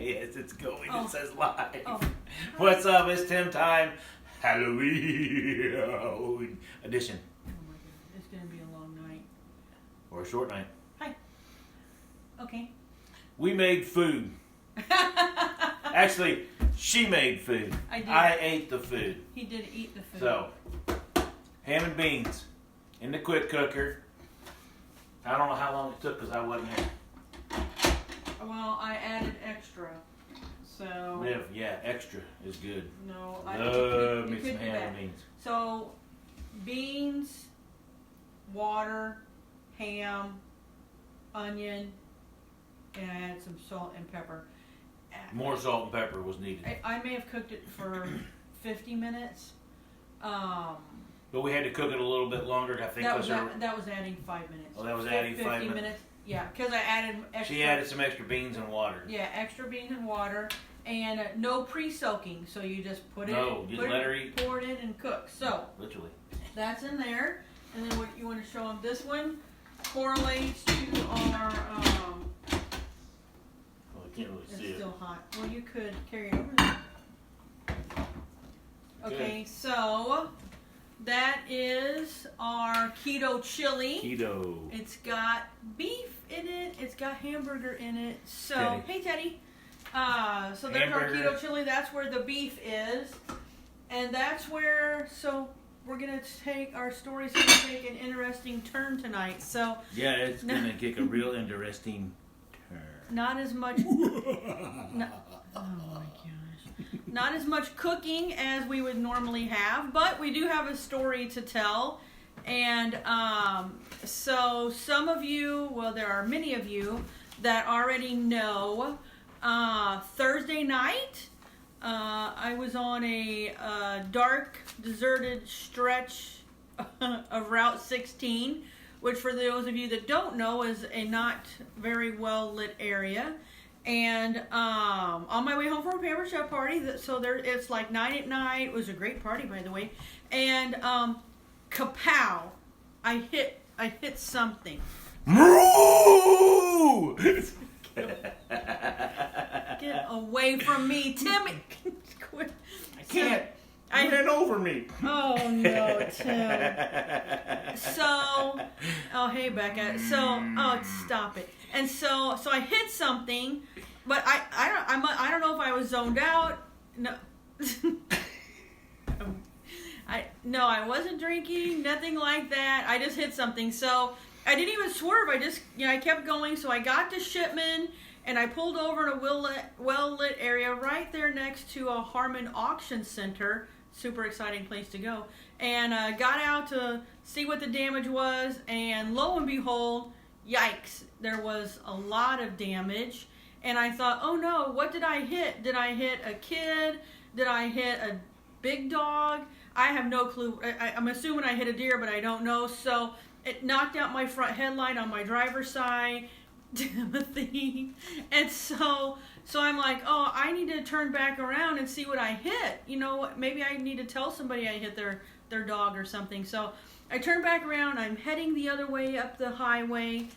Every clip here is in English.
Yes, it's going. Oh. It says live. Oh. What's up? It's Tim time. Halloween edition. Oh my goodness, it's gonna be a long night. Or a short night. Hi. Okay. We made food. Actually, she made food. I did. I ate the food. He did eat the food. So, ham and beans in the quick cooker. I don't know how long it took because I wasn't there. Well, I added extra. So. Yeah, extra is good. No, Love me it some could be ham bad. and beans. So, beans, water, ham, onion, and I added some salt and pepper. More salt and pepper was needed. I may have cooked it for 50 minutes. But we had to cook it a little bit longer. I think That was adding 5 minutes. Oh, that was adding 5 50 minutes? Yeah, because I added extra. She added some extra beans and water. Yeah, extra beans and water, and no pre-soaking. So you just put it. No, just let her eat. Pour it in and cook. So Literally. that's in there, and then what you want to show them? This one correlates to our. Oh, I can't really see It's it. still hot. Well, you could carry it over there. Okay, so that is our keto chili. Keto. It's got beef in it. It's got hamburger in it. So, Teddy. hey Teddy. So there's Hamburger. our keto chili. That's where the beef is, and that's where. So we're gonna take our story's gonna take an interesting turn tonight. So Yeah, it's going to kick a real interesting turn. not as much. Oh my gosh. Not as much cooking as we would normally have, but we do have a story to tell. And so some of you, well, there are many of you that already know Thursday night, I was on a dark, deserted stretch of Route 16, which for those of you that don't know is a not very well lit area. And on my way home from a Pamper Chef party, so there it's like 9 at night. It was a great party, by the way. And kapow! I hit something. Moo! Get away from me, Timmy! Quit. I can't. You ran over me. Oh no, Tim. So, oh hey Becca. So, oh stop it. And so I hit something, but I don't know if I was zoned out. No. I wasn't drinking, nothing like that. I just hit something. So I didn't even swerve. I kept going. So I got to Shipman and I pulled over in a well-lit area right there next to a Harmon Auction Center. Super exciting place to go. And got out to see what the damage was. And lo and behold, yikes, there was a lot of damage. And I thought, oh no, what did I hit? Did I hit a kid? Did I hit a big dog? I have no clue. I'm assuming I hit a deer, but I don't know. So it knocked out my front headlight on my driver's side, Timothy. And so I'm like, oh, I need to turn back around and see what I hit. You know, maybe I need to tell somebody I hit their dog or something. So I turn back around. I'm heading the other way up the highway,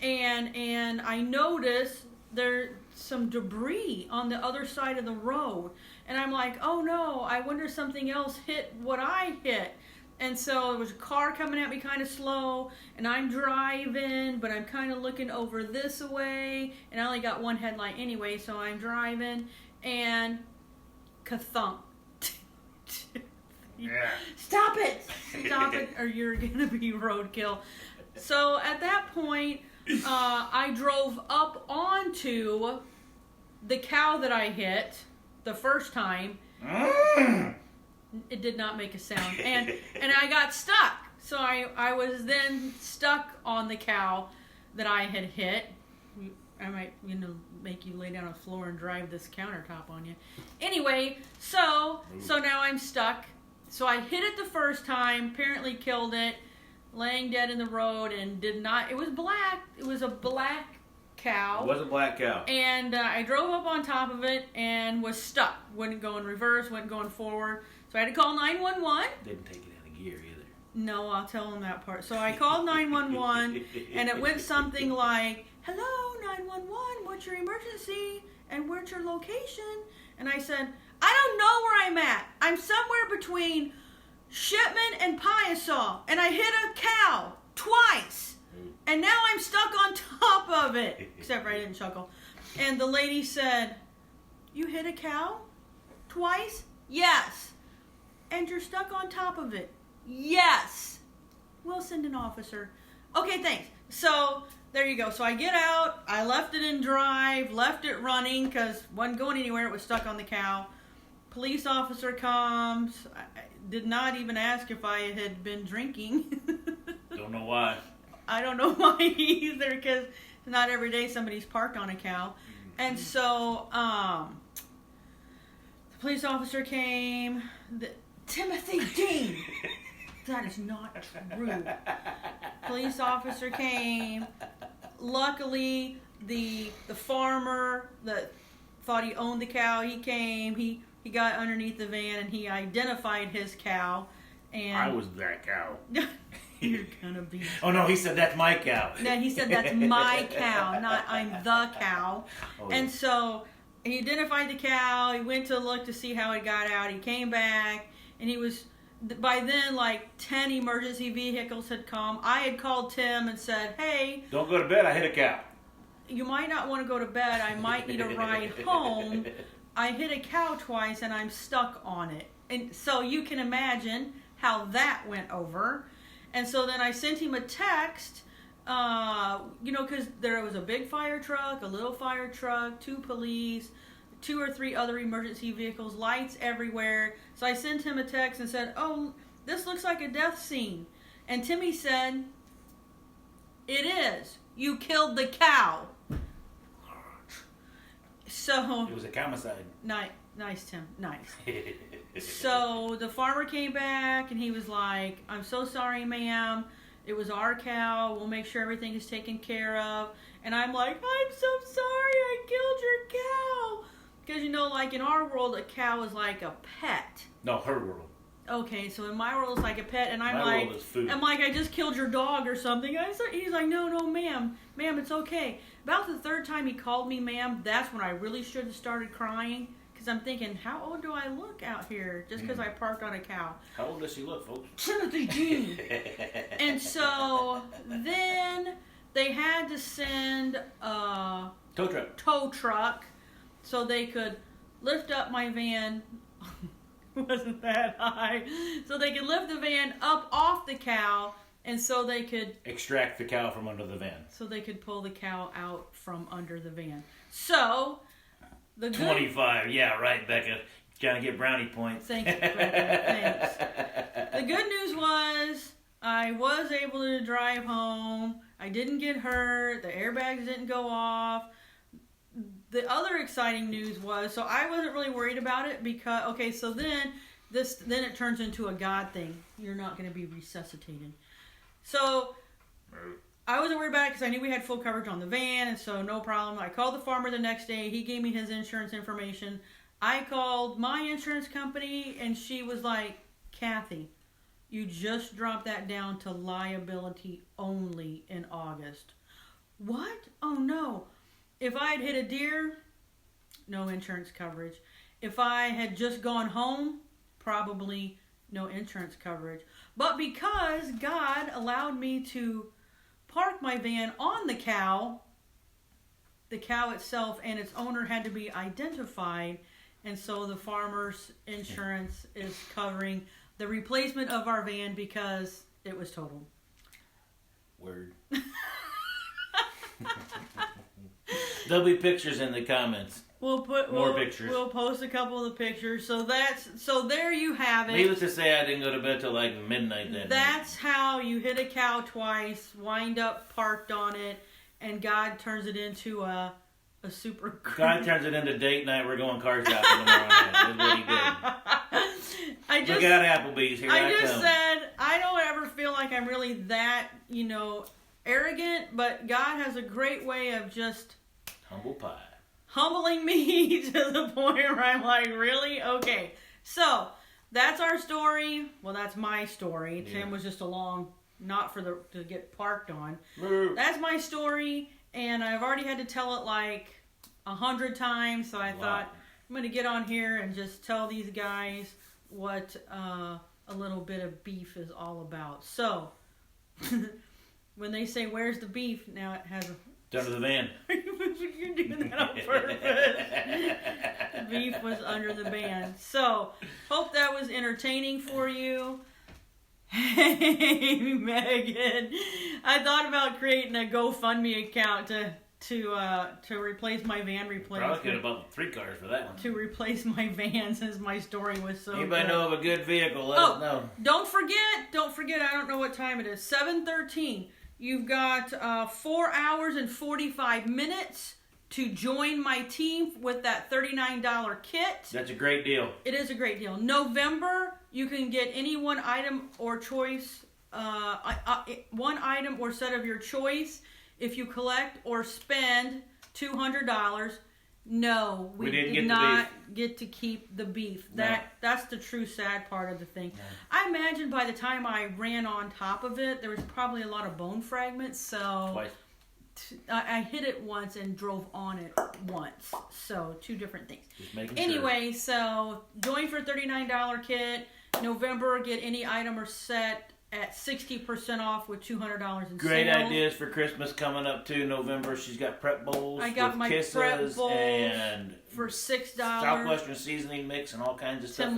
and I notice there's some debris on the other side of the road. And I'm like, oh no, I wonder if something else hit what I hit. And so there was a car coming at me kind of slow, and I'm driving, but I'm kind of looking over this way, and I only got one headlight anyway, so I'm driving, and ka-thunk. Yeah. Stop it, or you're gonna be roadkill. So at that point, I drove up onto the cow that I hit the first time. It did not make a sound, and I got stuck. So I was then stuck on the cow that I had hit. I might make you lay down on the floor and drive this countertop on you. Anyway, so now I'm stuck. So I hit it the first time, apparently killed it, laying dead in the road, and did not. It was black. It was a black cow. It was a black cow. And I drove up on top of it and was stuck. Wouldn't go in reverse, wouldn't going forward. So I had to call 911. Didn't take it out of gear either. No, I'll tell them that part. So I called 911, and it went something like, hello, 911, what's your emergency? And where's your location? And I said, I don't know where I'm at. I'm somewhere between Shipman and Piasaw. And I hit a cow twice. And now I'm stuck on top of it. Except for I didn't chuckle. And the lady said, you hit a cow twice? Yes. And you're stuck on top of it? Yes. We'll send an officer. Okay, thanks. So there you go. So I get out. I left it in drive, left it running because it wasn't going anywhere. It was stuck on the cow. Police officer comes. I did not even ask if I had been drinking. Don't know why. I don't know why either, because not every day somebody's parked on a cow. And so the police officer came. Timothy Dean. That is not true. Police officer came. Luckily, the farmer that thought he owned the cow, he came. He got underneath the van and he identified his cow. And I was that cow. You're gonna be. Oh no, he said that's my cow. No, he said that's my cow, not I'm the cow. Oh. And so he identified the cow. He went to look to see how it got out. He came back, and he was. By then, like 10 emergency vehicles had come. I had called Tim and said, "Hey, don't go to bed. I hit a cow. You might not want to go to bed. I might need a ride home. I hit a cow twice, and I'm stuck on it." And so you can imagine how that went over. And so then I sent him a text, because there was a big fire truck, a little fire truck, 2 police, 2 or 3 other emergency vehicles, lights everywhere. So I sent him a text and said, "Oh, this looks like a death scene." And Timmy said, "It is. You killed the cow." So it was a homicide. Nice, Tim. Nice. So the farmer came back and he was like, "I'm so sorry, ma'am. It was our cow. We'll make sure everything is taken care of." And I'm like, "I'm so sorry I killed your cow." Because, like in our world, a cow is like a pet. No, her world. Okay, so in my world, it's like a pet. And I'm my like, world is food. I'm like, "I just killed your dog or something." He's like, no, ma'am. Ma'am, it's okay. About the 3rd time he called me ma'am, that's when I really should have started crying. Because I'm thinking, how old do I look out here just because I parked on a cow? How old does she look, folks? Timothy Dean. And so then they had to send a tow truck so they could lift up my van. It wasn't that high. So they could lift the van up off the cow, and so they could extract the cow from under the van. So they could pull the cow out from under the van. So the 25, yeah, right, Becca. Trying to get brownie points. Thanks, Becca. Thanks. The good news was I was able to drive home. I didn't get hurt. The airbags didn't go off. The other exciting news was, so I wasn't really worried about it because, so then it turns into a God thing. You're not going to be resuscitated. So I wasn't worried about it because I knew we had full coverage on the van, and so no problem. I called the farmer the next day. He gave me his insurance information. I called my insurance company, and she was like, "Kathy, you just dropped that down to liability only in August." What? Oh, no. If I had hit a deer, no insurance coverage. If I had just gone home, probably no insurance coverage. But because God allowed me to park my van on the cow itself and its owner had to be identified, and so the farmer's insurance is covering the replacement of our van because it was totaled. Word. There'll be pictures in the comments. We'll pictures. We'll post a couple of the pictures. So there you have it. Needless to say, I didn't go to bed till like midnight that night. That's how you hit a cow twice, wind up parked on it, and God turns it into a super. God turns it into date night. We're going car shopping tomorrow night. That's what he did. Look out, Applebee's. Here I just come. said I don't ever feel like I'm really that arrogant, but God has a great way of just humble pie. Humbling me to the point where I'm like, really? Okay. So, that's our story. Well, that's my story. Yeah. Tim was just along, not to get parked on. That's my story. and I've already had to tell it like 100 times, so I thought I'm going to get on here and just tell these guys what a little bit of beef is all about. So, when they say, where's the beef? Now it has a... It's under the van. You're doing that on purpose. The beef was under the van. So, hope that was entertaining for you. Hey, Megan. I thought about creating a GoFundMe account to replace my van replacement. Probably could have bought 3 cars for that one. To replace my van, since my story was so Anybody good. know of a good vehicle? Let us know. Don't forget, I don't know what time it is. 7:13. You've got 4 hours and 45 minutes to join my team with that $39 kit. That's a great deal. It is a great deal. November, you can get any one item or choice, one item or set of your choice. If you collect or spend $200, no, we did not get to keep the beef. That's the true sad part of the thing. No. I imagine by the time I ran on top of it, there was probably a lot of bone fragments. So Twice. I hit it once and drove on it once. So 2 different things. Just making anyway, so join for $39 kit. November, get any item or set at 60% off with $200 in Great sales. ideas for Christmas coming up too. November, she's got prep bowls. I got with my kisses prep bowls and for $6. Southwestern seasoning mix and all kinds of stuff.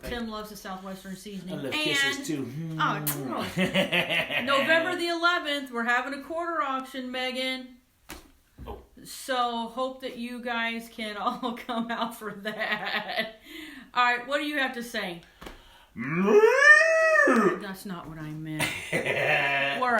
Tim loves the Southwestern seasoning. I love kisses too. Oh, November the 11th, we're having a quarter auction, Megan. Oh. So hope that you guys can all come out for that. All right, what do you have to say? That's not what I meant. We're